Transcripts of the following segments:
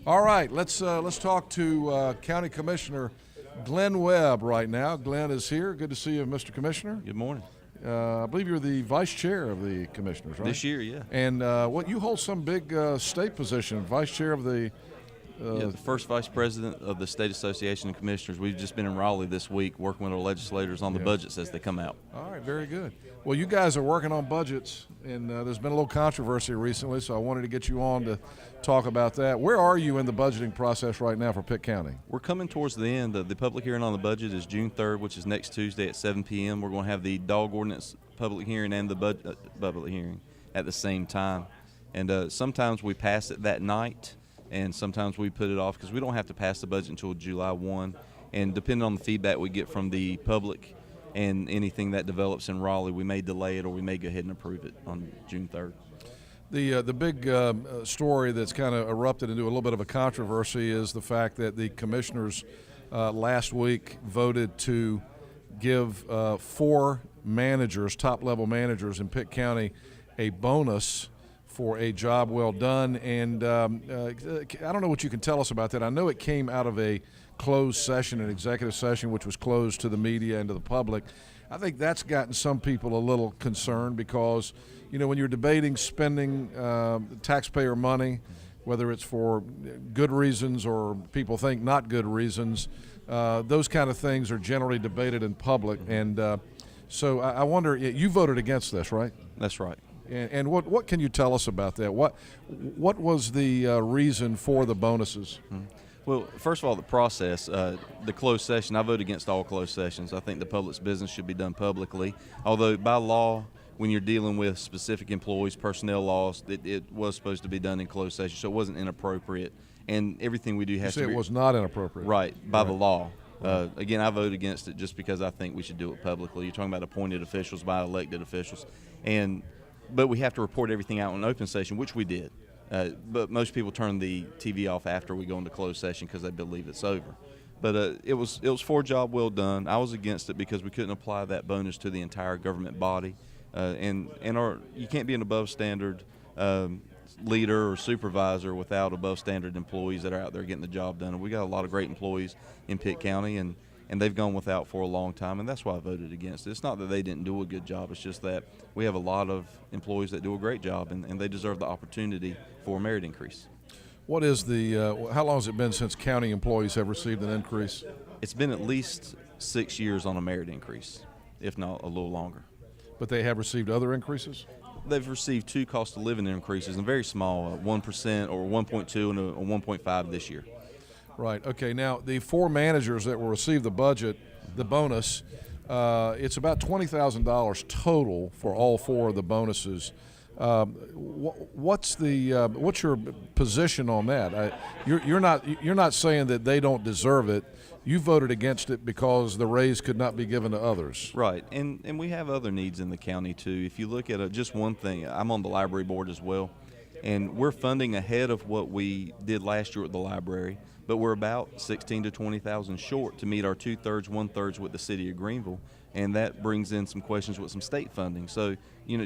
All right, let's talk to County Commissioner Glenn Webb right now. Glenn is here. Good to see you, Mr. Commissioner. Good morning. I believe you're the vice chair of the commissioners, right? This year, yeah. And what you hold some big state position, vice chair of the. The first vice president of the State Association of Commissioners. We've just been in Raleigh this week working with our legislators on the budgets as they come out. All right, very good. Well, you guys are working on budgets, and there's been a little controversy recently, so I wanted to get you on to talk about that. Where are you in the budgeting process right now for Pitt County? We're coming towards the end. The public hearing on the budget is June 3rd, which is next Tuesday at 7 p.m. We're going to have the dog ordinance public hearing and the budget public hearing at the same time. And sometimes we pass it that night, and sometimes we put it off because we don't have to pass the budget until July 1. And depending on the feedback we get from the public and anything that develops in Raleigh, we may delay it or we may go ahead and approve it on June 3rd. The big story that's kind of erupted into a little bit of a controversy is the fact that the commissioners last week voted to give 4 managers, top-level managers in Pitt County, a bonus for a job well done. And I don't know what you can tell us about that. I know it came out of a closed session, an executive session, which was closed to the media and to the public. I think that's gotten some people a little concerned because, you know, when you're debating spending taxpayer money, whether it's for good reasons or people think not good reasons, those kind of things are generally debated in public. And so I wonder, you voted against this, right? That's right. And what can you tell us about that? What was the reason for the bonuses? Well, first of all, the process, the closed session, I vote against all closed sessions. I think the public's business should be done publicly. Although by law, when you're dealing with specific employees, personnel laws, it was supposed to be done in closed session, so it wasn't inappropriate. And everything we do has to be. You say it was not inappropriate. Right, by the law. Again, I vote against it just because I think we should do it publicly. You're talking about appointed officials by elected officials. But we have to report everything out in open session, which we did. But most people turn the TV off after we go into closed session because they believe it's over. But it was for a job well done. I was against it because we couldn't apply that bonus to the entire government body. You can't be an above standard leader or supervisor without above standard employees that are out there getting the job done. And we got a lot of great employees in Pitt County, and they've gone without for a long time, and that's why I voted against it. It's not that they didn't do a good job. It's just that we have a lot of employees that do a great job, and they deserve the opportunity for a merit increase. What is how long has it been since county employees have received an increase? It's been at least 6 years on a merit increase, if not a little longer. But they have received other increases? They've received 2 cost of living increases, and very small, 1% or 1.2 and a 1.5 this year. Right. Okay. Now, the 4 managers that will receive the bonus, it's about $20,000 total for all 4 of the bonuses. What's your position on that? You're not saying that they don't deserve it. You voted against it because the raise could not be given to others. Right. And we have other needs in the county too. If you look at just one thing, I'm on the library board as well, and we're funding ahead of what we did last year at the library. But we're about 16 to 20,000 short to meet our 2/3, 1/3 with the city of Greenville, and that brings in some questions with some state funding. So,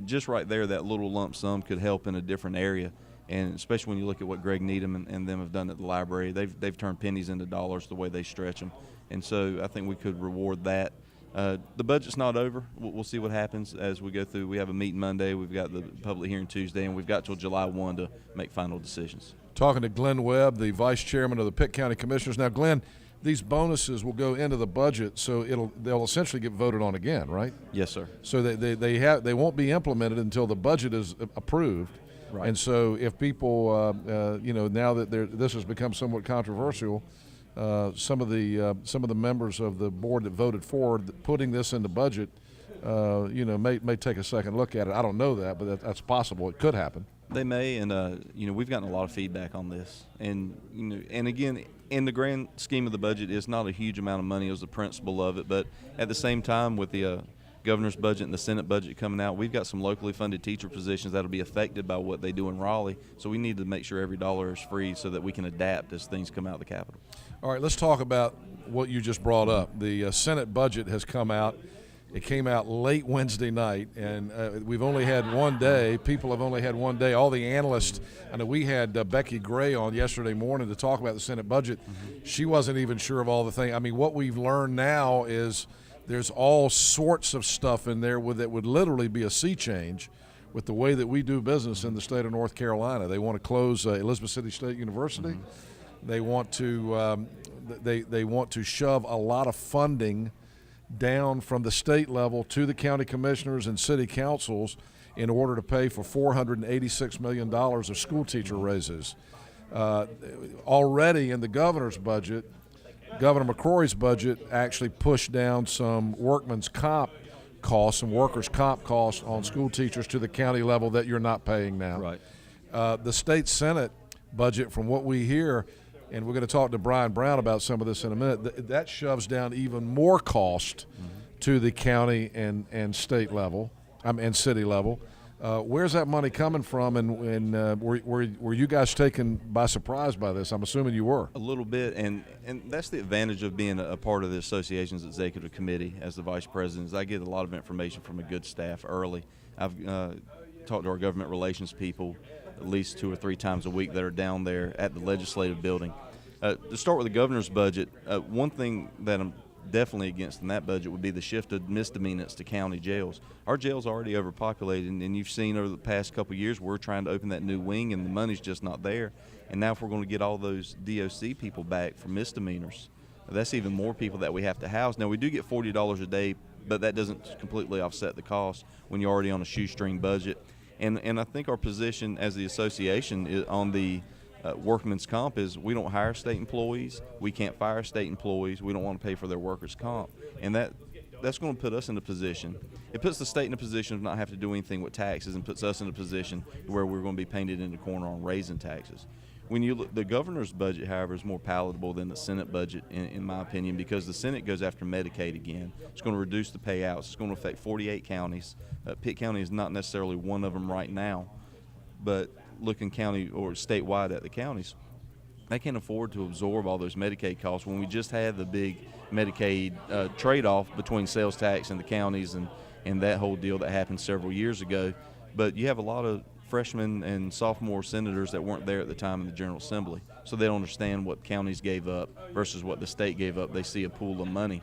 just right there, that little lump sum could help in a different area, and especially when you look at what Greg Needham and them have done at the library, they've turned pennies into dollars the way they stretch them, and so I think we could reward that. The budget's not over. We'll see what happens as we go through. We have a meeting Monday. We've got the public hearing Tuesday, and we've got till July 1 to make final decisions. Talking to Glenn Webb, the vice chairman of the Pitt County Commissioners. Now, Glenn, these bonuses will go into the budget, so they'll essentially get voted on again, right? Yes, sir. So they won't be implemented until the budget is approved. Right. And so if people, now that this has become somewhat controversial, some of the members of the board that voted for putting this in the budget, may take a second look at it. I don't know that, but that's possible. It could happen. They may, and we've gotten a lot of feedback on this, and and again, in the grand scheme of the budget, it's not a huge amount of money as the principle of it, but at the same time, with the governor's budget and the Senate budget coming out, we've got some locally funded teacher positions that'll be affected by what they do in Raleigh, so we need to make sure every dollar is free so that we can adapt as things come out of the Capitol. All right, let's talk about what you just brought up. The Senate budget has come out. It came out late Wednesday night, and we've only had one day. People have only had one day. All the analysts, I know we had Becky Gray on yesterday morning to talk about the Senate budget. She wasn't even sure of all the things. I mean, what we've learned now is there's all sorts of stuff in there that would literally be a sea change with the way that we do business in the state of North Carolina. They want to close Elizabeth City State University. They want to they want to shove a lot of funding down from the state level to the county commissioners and city councils in order to pay for $486 million of school teacher raises. Already in the governor's budget, Governor McCrory's budget actually pushed down some workman's comp costs, some workers' comp costs on school teachers to the county level that you're not paying now. Right. The state Senate budget, from what we hear, and we're going to talk to Brian Brown about some of this in a minute, that shoves down even more cost to the county and state level, and city level. Where's that money coming from, and were you guys taken by surprise by this? I'm assuming you were. A little bit, and that's the advantage of being a part of the association's executive committee as the vice president, is I get a lot of information from a good staff early. I've talked to our government relations people at least 2 or 3 times a week that are down there at the legislative building. To start with the governor's budget, one thing that I'm definitely against in that budget would be the shift of misdemeanors to county jails. Our jail's already overpopulated, and you've seen over the past couple of years we're trying to open that new wing, and the money's just not there. And now if we're going to get all those DOC people back for misdemeanors, that's even more people that we have to house. Now, we do get $40 a day, but that doesn't completely offset the cost when you're already on a shoestring budget. And I think our position as the association is on the workman's comp is we don't hire state employees, we can't fire state employees, we don't want to pay for their workers' comp. And that's going to put us in a position. It puts the state in a position of not have to do anything with taxes, and puts us in a position where we're going to be painted in the corner on raising taxes. When you look, the governor's budget, however, is more palatable than the Senate budget, in my opinion, because the Senate goes after Medicaid again. It's going to reduce the payouts. It's going to affect 48 counties. Pitt County is not necessarily one of them right now, but looking county or statewide at the counties, they can't afford to absorb all those Medicaid costs when we just had the big Medicaid trade-off between sales tax and the counties and that whole deal that happened several years ago. But you have a lot of freshmen and sophomore senators that weren't there at the time in the General Assembly, so they don't understand what counties gave up versus what the state gave up. They see a pool of money.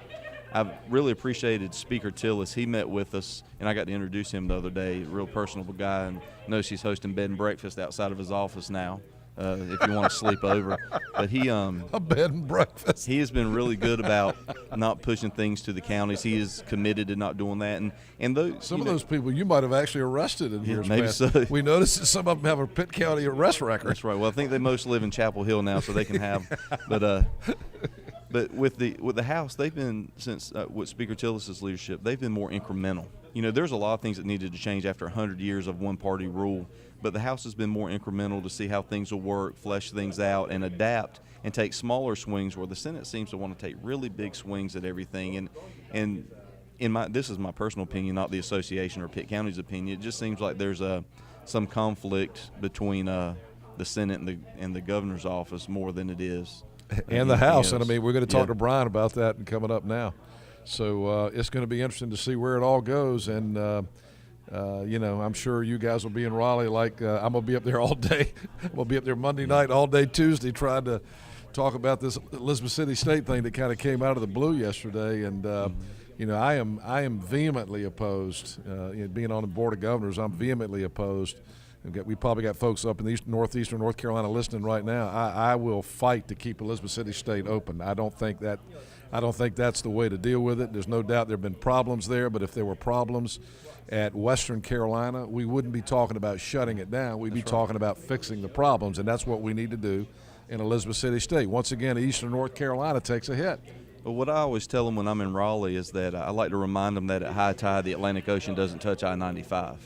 I've really appreciated Speaker Tillis. He met with us, and I got to introduce him the other day. A real personable guy, and knows he's hosting bed and breakfast outside of his office now, if you want to sleep over. But he A bed and breakfast. he has been really good about not pushing things to the counties. He is committed to not doing that, and those Some of those people you might have actually arrested in years maybe past. so. We noticed that some of them have a Pitt County arrest record. That's right. Well, I think they most live in Chapel Hill now, so they can have. But with the House, they've been, since with Speaker Tillis's leadership, they've been more incremental. You know, there's a lot of things that needed to change after 100 years of one-party rule, but the House has been more incremental to see how things will work, flesh things out, and adapt, and take smaller swings where the Senate seems to want to take really big swings at everything. And this is my personal opinion, not the association or Pitt County's opinion. It just seems like there's some conflict between the Senate and the governor's office more than it is. And the House. And I mean, we're going to talk Yeah. to Brian about that and coming up now. So it's going to be interesting to see where it all goes. And, you know, I'm sure you guys will be in Raleigh like I'm going to be up there all day. I'm going to be up there Monday night, all day Tuesday, trying to talk about this Elizabeth City State thing that kind of came out of the blue yesterday. And, you know, I am vehemently opposed. Being on the Board of Governors, I'm vehemently opposed. We probably got folks up in the northeastern North Carolina listening right now. I will fight to keep Elizabeth City State open. I don't think that's the way to deal with it. There's no doubt there have been problems there, but if there were problems at Western Carolina, we wouldn't be talking about shutting it down. We'd be talking about fixing the problems, and that's what we need to do in Elizabeth City State. Once again, Eastern North Carolina takes a hit. Well, what I always tell them when I'm in Raleigh is that I like to remind them that at high tide, the Atlantic Ocean doesn't touch I-95.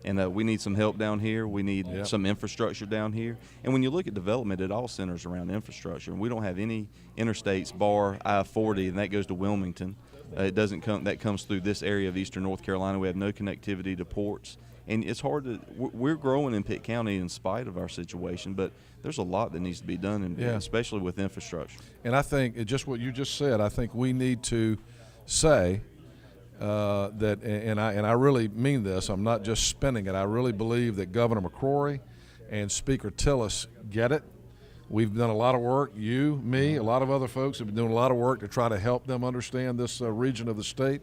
And we need some help down here. We need some infrastructure down here. And when you look at development, it all centers around infrastructure. And we don't have any interstates bar I-40, and that goes to Wilmington. It doesn't come. That comes through this area of Eastern North Carolina. We have no connectivity to ports. And it's hard to – we're growing in Pitt County in spite of our situation, but there's a lot that needs to be done, especially with infrastructure. And I think just what you just said, I think we need to say and I really mean this. I'm not just spinning it. I really believe that Governor McCrory and Speaker Tillis get it. We've done a lot of work, you, me, a lot of other folks have been doing a lot of work to try to help them understand this region of the state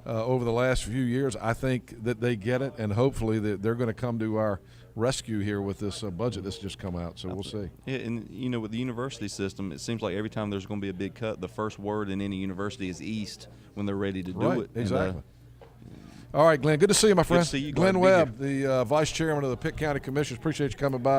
over the last few years. I think that they get it, and hopefully that they're going to come to our rescue here with this budget that's just come out, so we'll see. Yeah, and you know, with the university system, it seems like every time there's going to be a big cut, the first word in any university is east when they're ready to do Right, it. exactly. All right, Glenn, good to see you, my friend. to see you. Glenn Glad to be Webb, the Vice Chairman of the Pitt County Commissioners. Appreciate you coming by.